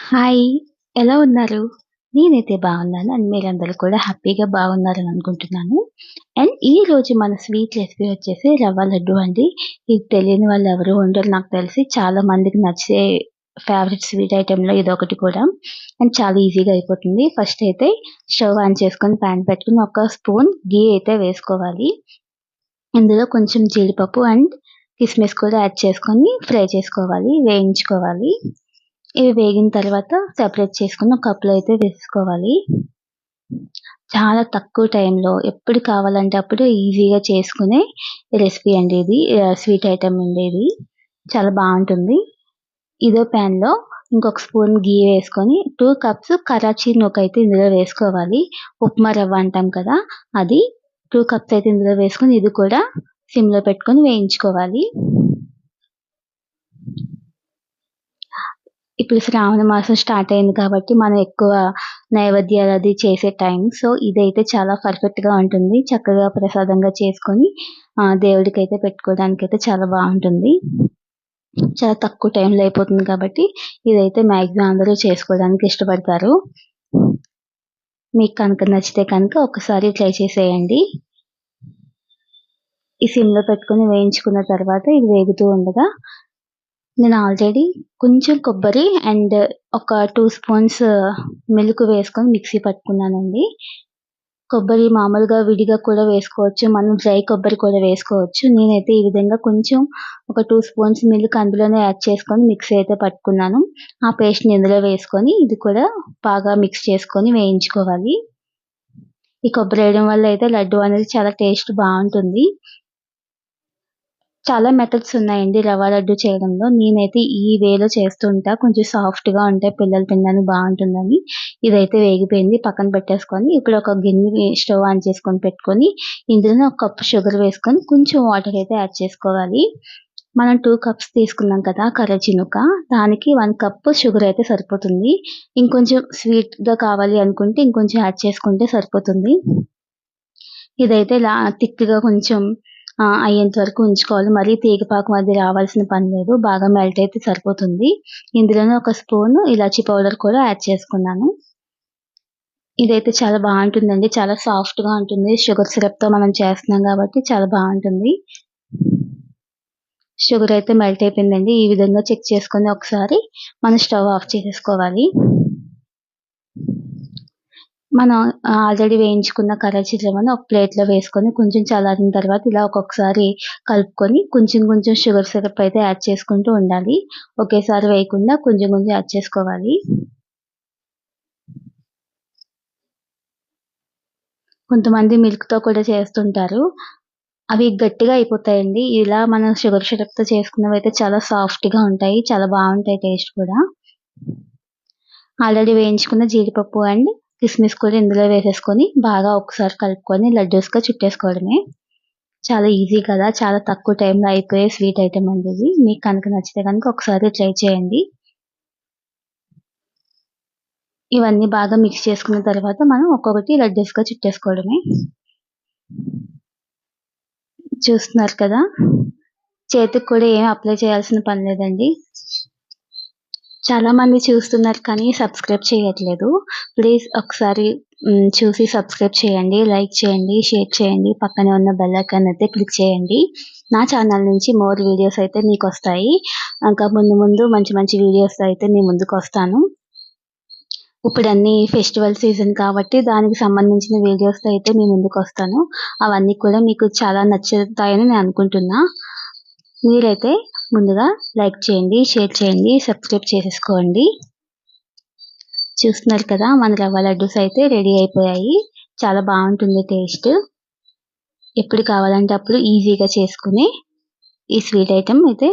Hi! ఎలా ఉన్నారు? నేనైతే బాగున్నాను. అండ్ మీరందరూ కూడా హ్యాపీగా బాగున్నారని అనుకుంటున్నాను. అండ్ ఈరోజు మన స్వీట్ రెసిపీ వచ్చేసి రవ్వ లడ్డు అండి. ఇది తెలియని వాళ్ళు ఎవరు ఉండరు నాకు తెలిసి. చాలా మందికి నచ్చే ఫేవరెట్ స్వీట్ ఐటెమ్‌లో ఇదొకటి కూడా. అండ్ చాలా ఈజీగా అయిపోతుంది. ఫస్ట్ అయితే స్టవ్ ఆన్ చేసుకొని పాన్ పెట్టుకొని ఒక స్పూన్ ఘీ అయితే వేసుకోవాలి. ఇందులో కొంచెం జీడిపప్పు అండ్ కిస్మిస్ కూడా యాడ్ చేసుకొని ఫ్రై చేసుకోవాలి, వేయించుకోవాలి. ఇవి వేగిన తర్వాత సెపరేట్ చేసుకొని ఒక కప్‌లో అయితే వేసుకోవాలి. చాలా తక్కువ టైంలో ఎప్పుడు కావాలంటే అప్పుడు ఈజీగా చేసుకునే రెసిపీ అండి ఇది. స్వీట్ ఐటెమ్ అండి ఇది. చాలా బావుంటుంది. ఇదే ప్యాన్‌లో ఇంకొక స్పూన్ ఘీ వేసుకొని 2 కప్స్ కరాచీ నూకయితే ఇందులో వేసుకోవాలి. ఉప్మా రవ్వ అంటాం కదా! అది 2 కప్స్ అయితే ఇందులో వేసుకొని ఇది కూడా సిమ్‌లో పెట్టుకొని వేయించుకోవాలి. ఇప్పుడు శ్రావణ మాసం స్టార్ట్ అయింది కాబట్టి మనం ఎక్కువ నైవేద్యాలు అది చేసే టైం. సో, ఇదైతే చాలా పర్ఫెక్ట్‌గా ఉంటుంది. చక్కగా ప్రసాదంగా చేసుకొని దేవుడికైతే పెట్టుకోవడానికైతే చాలా బావుంటుంది. చాలా తక్కువ టైంలో అయిపోతుంది కాబట్టి ఇదైతే మాక్సిమం అందరూ చేసుకోవడానికి ఇష్టపడతారు. మీకు కనుక నచ్చితే కనుక ఒకసారి ట్రై చేసేయండి. ఈ సిమ్‌లో పెట్టుకొని వేయించుకున్న తర్వాత ఇది వేగుతూ ఉండగా నేను ఆల్రెడీ కొంచెం కొబ్బరి అండ్ ఒక 2 స్పూన్స్ మిల్క్ వేసుకొని మిక్సీ పట్టుకున్నానండి. కొబ్బరి మామూలుగా విడిగా కూడా వేసుకోవచ్చు. మనం డ్రై కొబ్బరి కూడా వేసుకోవచ్చు. నేనైతే ఈ విధంగా కొంచెం ఒక 2 స్పూన్స్ మిల్క్ అందులోనే యాడ్ చేసుకొని మిక్సీ అయితే పట్టుకున్నాను. ఆ పేస్ట్‌ని ఇందులో వేసుకొని ఇది కూడా బాగా మిక్స్ చేసుకొని వేయించుకోవాలి. ఈ కొబ్బరి వేయడం వల్ల అయితే లడ్డు అనేది చాలా టేస్ట్ బావుంటుంది. చాలా మెథడ్స్ ఉన్నాయండి రవ్వ లడ్డు చేయడంలో. నేనైతే ఈ వేలో చేస్తూ ఉంటా. కొంచెం సాఫ్ట్‌గా ఉంటాయి. పిల్లలు తినడానికి బావుంటుందని. ఇదైతే వేగిపోయింది. పక్కన పెట్టేసుకొని, ఇప్పుడు ఒక గిన్నె స్టవ్ ఆన్ చేసుకొని పెట్టుకొని, ఇందులోనే ఒక కప్పు షుగర్ వేసుకొని, కొంచెం వాటర్ అయితే యాడ్ చేసుకోవాలి. మనం 2 కప్స్ తీసుకున్నాం కదా! కరాచీ దానికి 1 కప్ షుగర్ అయితే సరిపోతుంది. ఇంకొంచెం స్వీట్‌గా కావాలి అనుకుంటే ఇంకొంచెం యాడ్ చేసుకుంటే సరిపోతుంది. ఇదైతే థిక్‌గా కొంచెం అయ్యేంత వరకు ఉంచుకోవాలి. మరీ తీగ పాకం అది రావాల్సిన పని లేదు. బాగా మెల్ట్ అయితే సరిపోతుంది. ఇందులోనే ఒక స్పూను ఇలాచీ పౌడర్ కూడా యాడ్ చేసుకున్నాను. ఇదైతే చాలా బావుంటుందండి. చాలా సాఫ్ట్‌గా ఉంటుంది. షుగర్ సిరప్‌తో మనం చేస్తున్నాం కాబట్టి చాలా బావుంటుంది. షుగర్ అయితే మెల్ట్ అయిపోయిందండి. ఈ విధంగా చెక్ చేసుకొని ఒకసారి మనం స్టవ్ ఆఫ్ చేసేసుకోవాలి. మనం ఆల్రెడీ వేయించుకున్న కరాచీ రవ్వను ఒక ప్లేట్‌లో వేసుకొని కొంచెం చల్లారిన తర్వాత ఇలా ఒక్కొక్కసారి కలుపుకొని కొంచెం కొంచెం షుగర్ సిరప్ అయితే యాడ్ చేసుకుంటూ ఉండాలి. ఒకేసారి వేయకుండా కొంచెం కొంచెం యాడ్ చేసుకోవాలి. కొంతమంది మిల్క్‌తో కూడా చేస్తుంటారు. అవి గట్టిగా అయిపోతాయండి. ఇలా మనం షుగర్ సిరప్‌తో చేసుకున్నవైతే చాలా సాఫ్ట్‌గా ఉంటాయి. చాలా బావుంటాయి టేస్ట్ కూడా. ఆల్రెడీ వేయించుకున్న జీడిపప్పు అండ్ కిస్మిస్ కూడా ఇందులో వేసేసుకొని బాగా ఒకసారి కలుపుకొని లడ్డూస్‌గా చుట్టేసుకోవడమే. చాలా ఈజీ కదా! చాలా తక్కువ టైంలో అయిపోయే స్వీట్ ఐటెమ్ అండి ఇది. మీకు కనుక నచ్చితే గనుక ఒకసారి ట్రై చేయండి. ఇవన్నీ బాగా మిక్స్ చేసుకున్న తర్వాత మనం ఒక్కొక్కటి లడ్డూస్‌గా చుట్టేసుకోవడమే. చూస్తున్నారు కదా! చేతికి కూడా ఏమి అప్లై చేయాల్సిన పని లేదండి. చాలా మంది చూస్తున్నారు కానీ సబ్స్క్రైబ్ చేయట్లేదు. ప్లీజ్ ఒకసారి చూసి సబ్స్క్రైబ్ చేయండి, లైక్ చేయండి, షేర్ చేయండి. పక్కనే ఉన్న బెల్ ఐకాన్ అయితే క్లిక్ చేయండి. నా ఛానల్ నుంచి మోర్ వీడియోస్ అయితే మీకొస్తాయి. ఇంకా ముందు ముందు మంచి మంచి వీడియోస్‌తో అయితే మీ ముందుకొస్తాను. ఇప్పుడన్నీ ఫెస్టివల్ సీజన్ కాబట్టి దానికి సంబంధించిన వీడియోస్‌తో అయితే మీ ముందుకొస్తాను. అవన్నీ కూడా మీకు చాలా నచ్చుతాయని నేను అనుకుంటున్నా. మీరైతే ముందుగా లైక్ చేయండి, షేర్ చేయండి, సబ్స్క్రైబ్ చేసేసుకోండి. చూస్తున్నారు కదా! మన రవ్వ లడ్డూస్ అయితే రెడీ అయిపోయాయి. చాలా బావుంటుంది టేస్ట్. ఎప్పుడు కావాలంటే అప్పుడు ఈజీగా చేసుకునే ఈ స్వీట్ ఐటెమ్ అయితే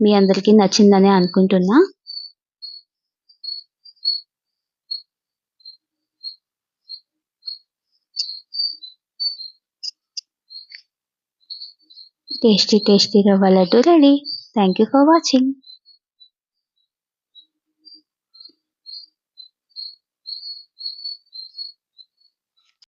మీ అందరికీ నచ్చిందనే అనుకుంటున్నా. టేస్టీ టేస్టీ రవ్వ laddu ready. Thank you for watching.